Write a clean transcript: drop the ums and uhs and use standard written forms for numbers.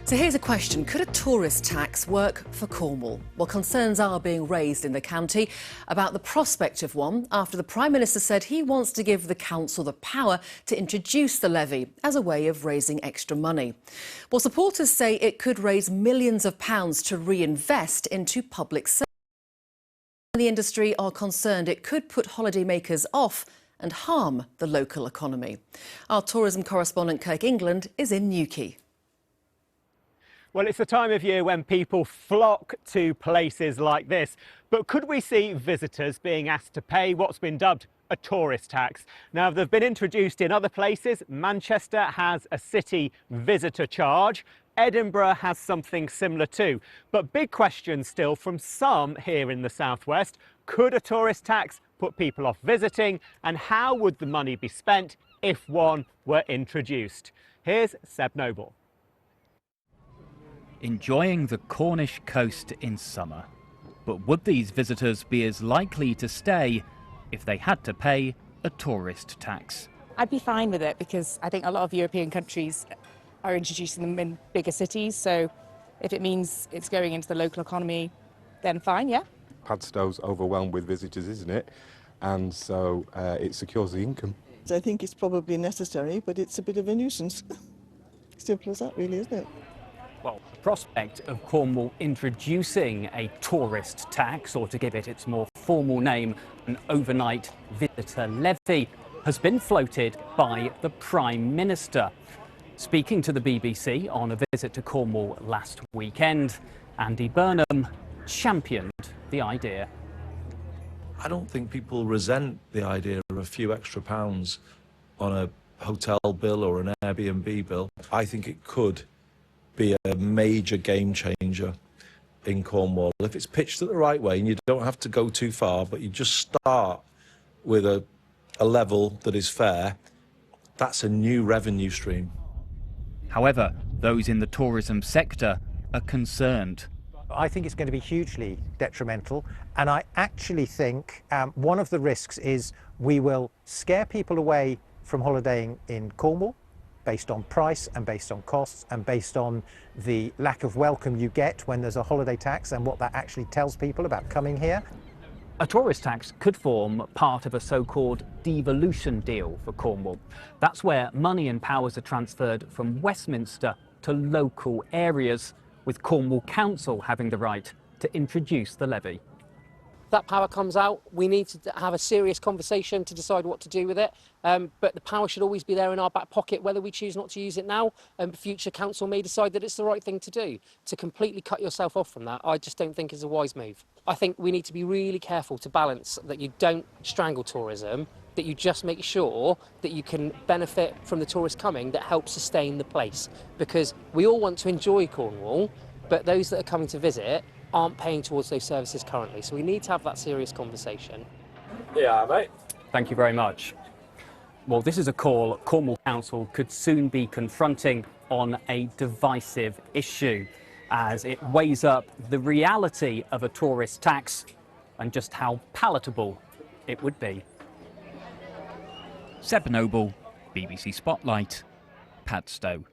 So here's a question. Could a tourist tax work for Cornwall? Well, concerns are being raised in the county about the prospect of one after the Prime Minister said he wants to give the council the power to introduce the levy as a way of raising extra money. Well, supporters say it could raise millions of pounds to reinvest into public services. The industry are concerned it could put holidaymakers off and harm the local economy. Our tourism correspondent Kirk England is in Newquay. Well, it's the time of year when people flock to places like this. But could we see visitors being asked to pay what's been dubbed a tourist tax? Now, they've been introduced in other places. Manchester has a city visitor charge. Edinburgh has something similar too. But big questions still from some here in the southwest. Could a tourist tax put people off visiting? And how would the money be spent if one were introduced? Here's Seb Noble. Enjoying the Cornish coast in summer. But would these visitors be as likely to stay if they had to pay a tourist tax? I'd be fine with it because I think a lot of European countries are introducing them in bigger cities. So if it means it's going into the local economy, then fine, yeah. Padstow's overwhelmed with visitors, isn't it? And so it secures the income. I think it's probably necessary, but it's a bit of a nuisance. Simple as that, really, isn't it? Well, the prospect of Cornwall introducing a tourist tax, or to give it its more formal name, an overnight visitor levy, has been floated by the Prime Minister. Speaking to the BBC on a visit to Cornwall last weekend, Andy Burnham championed the idea. I don't think people resent the idea of a few extra pounds on a hotel bill or an Airbnb bill. I think it could be a major game changer in Cornwall if it's pitched at the right way, and you don't have to go too far, but you just start with a level that is fair. That's a new revenue stream. However, those in the tourism sector are concerned. I think it's going to be hugely detrimental, and I actually think one of the risks is we will scare people away from holidaying in Cornwall based on price and based on costs and based on the lack of welcome you get when there's a holiday tax and what that actually tells people about coming here. A tourist tax could form part of a so-called devolution deal for Cornwall. That's where money and powers are transferred from Westminster to local areas, with Cornwall Council having the right to introduce the levy. That power comes out, we need to have a serious conversation to decide what to do with it. But the power should always be there in our back pocket, whether we choose not to use it now. Future council may decide that it's the right thing to do. To completely cut yourself off from that, I just don't think is a wise move. I think we need to be really careful to balance that you don't strangle tourism, that you just make sure that you can benefit from the tourists coming that help sustain the place. Because we all want to enjoy Cornwall, but those that are coming to visit aren't paying towards those services currently. So we need to have that serious conversation. Yeah, mate. Thank you very much. Well, this is a call Cornwall Council could soon be confronting on a divisive issue, as it weighs up the reality of a tourist tax and just how palatable it would be. Seb Noble, BBC Spotlight, Padstow.